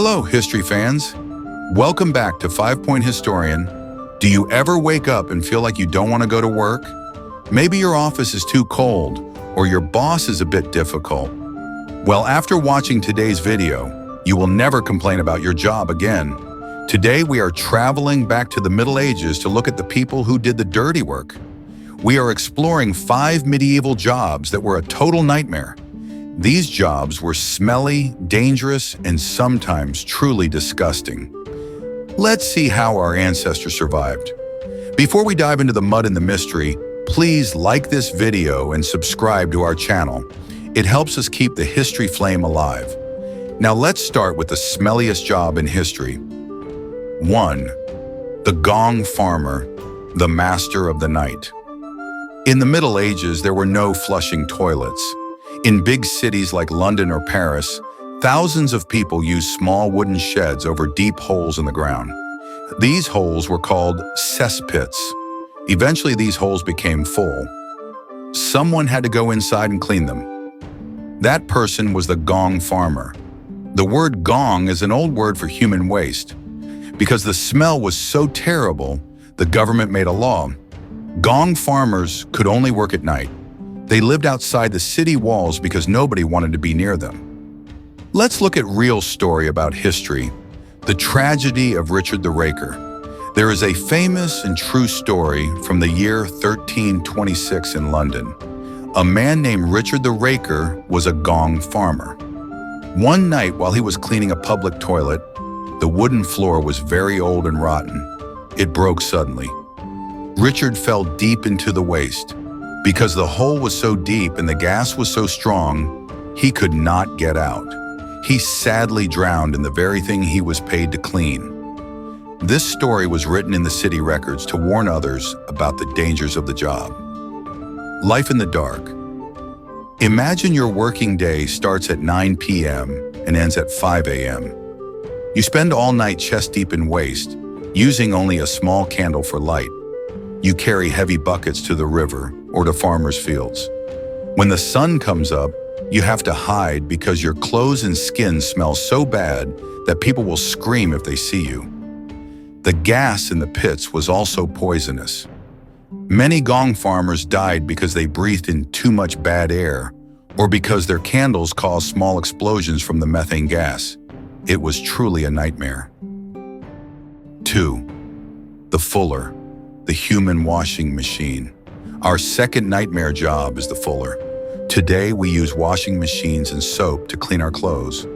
Hello, history fans. Welcome back to 5 Point Historian. Do you ever wake up and feel like you don't want to go to work? Maybe your office is too cold, or your boss is a bit difficult. Well, after watching today's video, you will never complain about your job again. Today, we are traveling back to the Middle Ages to look at the people who did the dirty work. We are exploring 5 medieval jobs that were a total nightmare. These jobs were smelly, dangerous, and sometimes truly disgusting. Let's see how our ancestors survived. Before we dive into the mud and the mystery, please like this video and subscribe to our channel. It helps us keep the history flame alive. Now let's start with the smelliest job in history. 1. The Gong Farmer, the master of the night. In the Middle Ages, there were no flushing toilets. In big cities like London or Paris, thousands of people used small wooden sheds over deep holes in the ground. These holes were called cesspits. Eventually, these holes became full. Someone had to go inside and clean them. That person was the Gong Farmer. The word gong is an old word for human waste. Because the smell was so terrible, the government made a law. Gong farmers could only work at night. They lived outside the city walls because nobody wanted to be near them. Let's look at real story about history, the tragedy of Richard the Raker. There is a famous and true story from the year 1326 in London. A man named Richard the Raker was a gong farmer. One night while he was cleaning a public toilet, the wooden floor was very old and rotten. It broke suddenly. Richard fell deep into the waste. Because the hole was so deep and the gas was so strong, he could not get out. He sadly drowned in the very thing he was paid to clean. This story was written in the city records to warn others about the dangers of the job. Life in the dark. Imagine your working day starts at 9 p.m. and ends at 5 a.m. You spend all night chest deep in waste, using only a small candle for light. You carry heavy buckets to the river or to farmers' fields. When the sun comes up, you have to hide because your clothes and skin smell so bad that people will scream if they see you. The gas in the pits was also poisonous. Many gong farmers died because they breathed in too much bad air or because their candles caused small explosions from the methane gas. It was truly a nightmare. 2. The fuller, the human washing machine. Our second nightmare job is the fuller. Today, we use washing machines and soap to clean our clothes.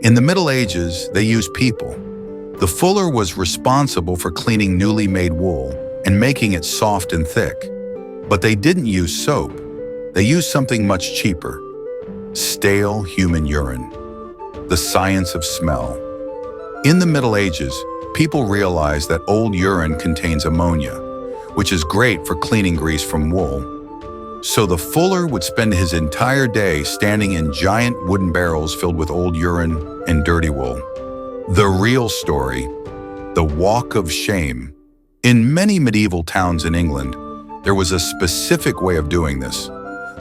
In the Middle Ages, they used people. The fuller was responsible for cleaning newly made wool and making it soft and thick. But they didn't use soap. They used something much cheaper: stale human urine. The science of smell. In the Middle Ages, people realized that old urine contains ammonia, which is great for cleaning grease from wool. So the fuller would spend his entire day standing in giant wooden barrels filled with old urine and dirty wool. The real story, the walk of shame. In many medieval towns in England, there was a specific way of doing this.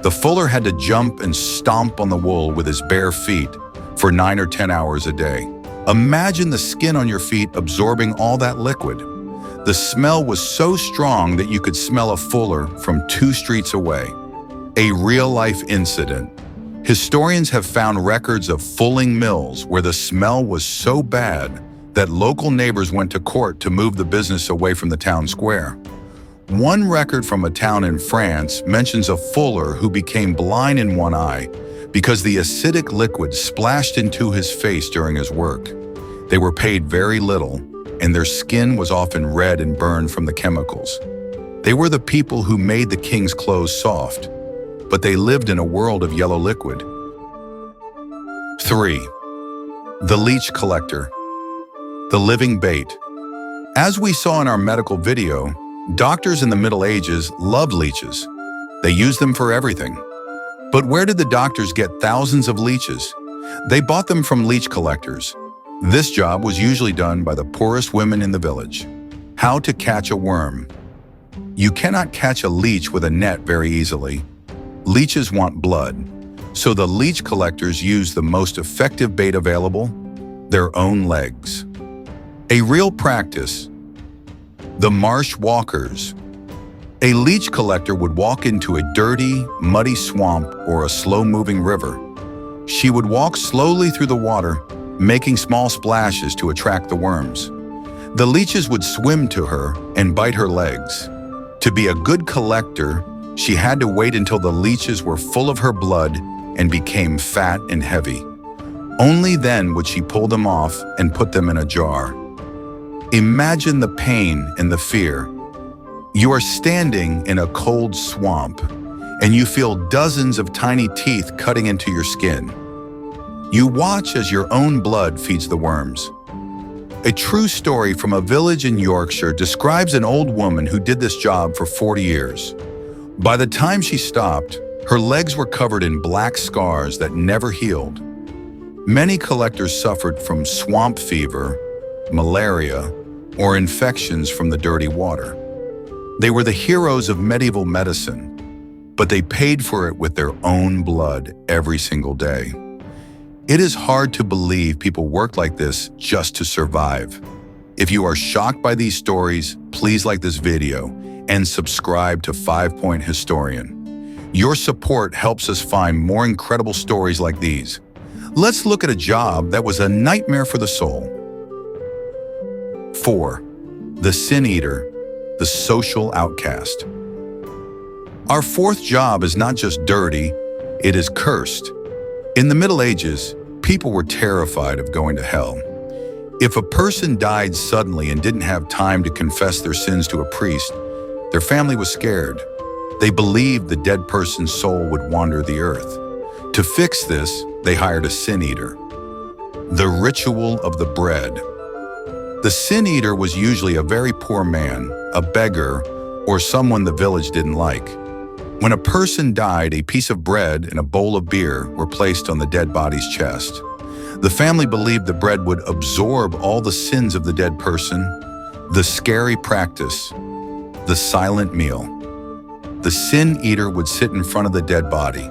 The fuller had to jump and stomp on the wool with his bare feet for 9 or 10 hours a day. Imagine the skin on your feet absorbing all that liquid. The smell was so strong that you could smell a fuller from 2 streets away. A real-life incident. Historians have found records of fulling mills where the smell was so bad that local neighbors went to court to move the business away from the town square. One record from a town in France mentions a fuller who became blind in one eye because the acidic liquid splashed into his face during his work. They were paid very little, and their skin was often red and burned from the chemicals. They were the people who made the king's clothes soft, but they lived in a world of yellow liquid. 3. The Leech Collector, the living bait. As we saw in our medical video, doctors in the Middle Ages loved leeches. They used them for everything. But where did the doctors get thousands of leeches? They bought them from leech collectors. This job was usually done by the poorest women in the village. How to catch a worm. You cannot catch a leech with a net very easily. Leeches want blood, so the leech collectors used the most effective bait available: their own legs. A real practice. The marsh walkers. A leech collector would walk into a dirty, muddy swamp or a slow-moving river. She would walk slowly through the water, making small splashes to attract the worms. The leeches would swim to her and bite her legs. To be a good collector, she had to wait until the leeches were full of her blood and became fat and heavy. Only then would she pull them off and put them in a jar. Imagine the pain and the fear. You are standing in a cold swamp, and you feel dozens of tiny teeth cutting into your skin. You watch as your own blood feeds the worms. A true story from a village in Yorkshire describes an old woman who did this job for 40 years. By the time she stopped, her legs were covered in black scars that never healed. Many collectors suffered from swamp fever, malaria, or infections from the dirty water. They were the heroes of medieval medicine, but they paid for it with their own blood every single day. It is hard to believe people work like this just to survive. If you are shocked by these stories, please like this video and subscribe to 5 Point Historian. Your support helps us find more incredible stories like these. Let's look at a job that was a nightmare for the soul. 4. The Sin Eater, the social outcast. Our fourth job is not just dirty, it is cursed. In the Middle Ages, people were terrified of going to hell. If a person died suddenly and didn't have time to confess their sins to a priest, their family was scared. They believed the dead person's soul would wander the earth. To fix this, they hired a sin eater. The ritual of the bread. The sin eater was usually a very poor man, a beggar, or someone the village didn't like. When a person died, a piece of bread and a bowl of beer were placed on the dead body's chest. The family believed the bread would absorb all the sins of the dead person. The scary practice. The silent meal. The sin eater would sit in front of the dead body.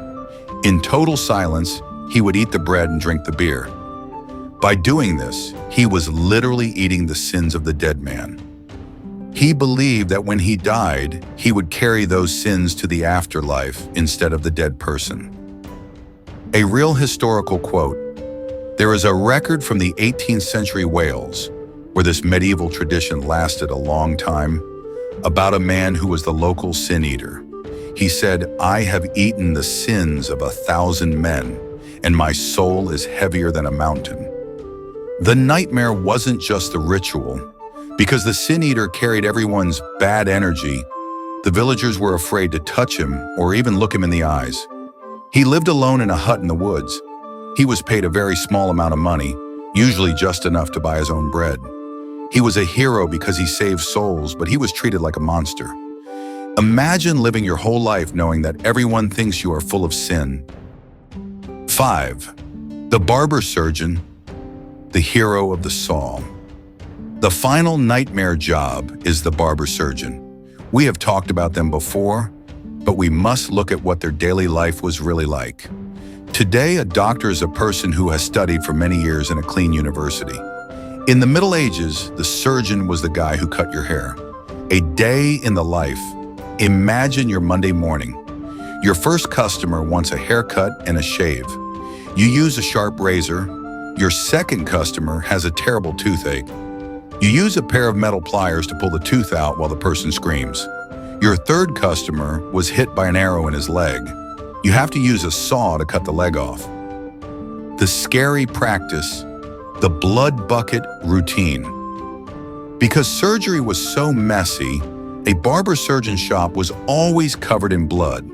In total silence, he would eat the bread and drink the beer. By doing this, he was literally eating the sins of the dead man. He believed that when he died, he would carry those sins to the afterlife instead of the dead person. A real historical quote. There is a record from the 18th century Wales, where this medieval tradition lasted a long time, about a man who was the local sin eater. He said, "I have eaten the sins of 1,000 men, and my soul is heavier than a mountain." The nightmare wasn't just the ritual. Because the sin eater carried everyone's bad energy, the villagers were afraid to touch him or even look him in the eyes. He lived alone in a hut in the woods. He was paid a very small amount of money, usually just enough to buy his own bread. He was a hero because he saved souls, but he was treated like a monster. Imagine living your whole life knowing that everyone thinks you are full of sin. 5. The barber surgeon, the hero of the saw. The final nightmare job is the barber surgeon. We have talked about them before, but we must look at what their daily life was really like. Today, a doctor is a person who has studied for many years in a clean university. In the Middle Ages, the surgeon was the guy who cut your hair. A day in the life. Imagine your Monday morning. Your first customer wants a haircut and a shave. You use a sharp razor. Your second customer has a terrible toothache. You use a pair of metal pliers to pull the tooth out while the person screams. Your third customer was hit by an arrow in his leg. You have to use a saw to cut the leg off. The scary practice, the blood bucket routine. Because surgery was so messy, a barber surgeon shop was always covered in blood.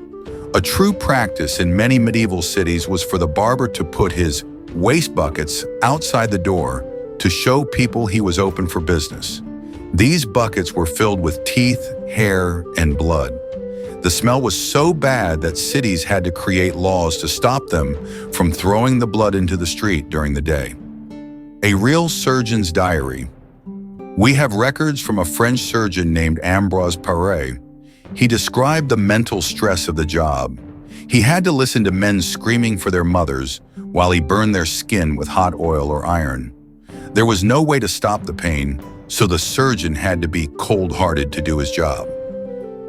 A true practice in many medieval cities was for the barber to put his waste buckets outside the door to show people he was open for business. These buckets were filled with teeth, hair, and blood. The smell was so bad that cities had to create laws to stop them from throwing the blood into the street during the day. A real surgeon's diary. We have records from a French surgeon named Ambroise Paré. He described the mental stress of the job. He had to listen to men screaming for their mothers while he burned their skin with hot oil or iron. There was no way to stop the pain, so the surgeon had to be cold-hearted to do his job.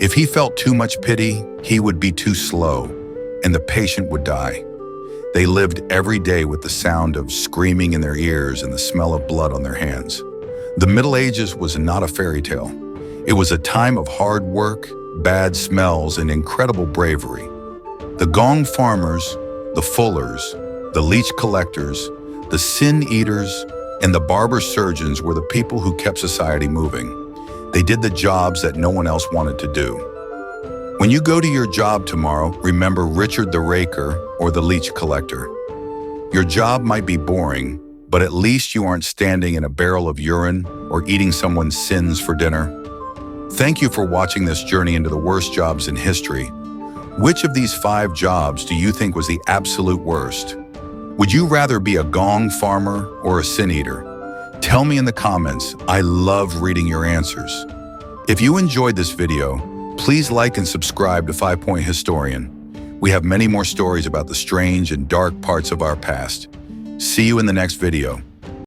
If he felt too much pity, he would be too slow, and the patient would die. They lived every day with the sound of screaming in their ears and the smell of blood on their hands. The Middle Ages was not a fairy tale. It was a time of hard work, bad smells, and incredible bravery. The Gong Farmers, the Fullers, the Leech Collectors, the Sin Eaters, and the barber surgeons were the people who kept society moving. They did the jobs that no one else wanted to do. When you go to your job tomorrow, remember Richard the Raker or the Leech Collector. Your job might be boring, but at least you aren't standing in a barrel of urine or eating someone's sins for dinner. Thank you for watching this journey into the worst jobs in history. Which of these 5 jobs do you think was the absolute worst? Would you rather be a Gong Farmer or a Sin Eater? Tell me in the comments. I love reading your answers. If you enjoyed this video, please like and subscribe to 5 Point Historian. We have many more stories about the strange and dark parts of our past. See you in the next video.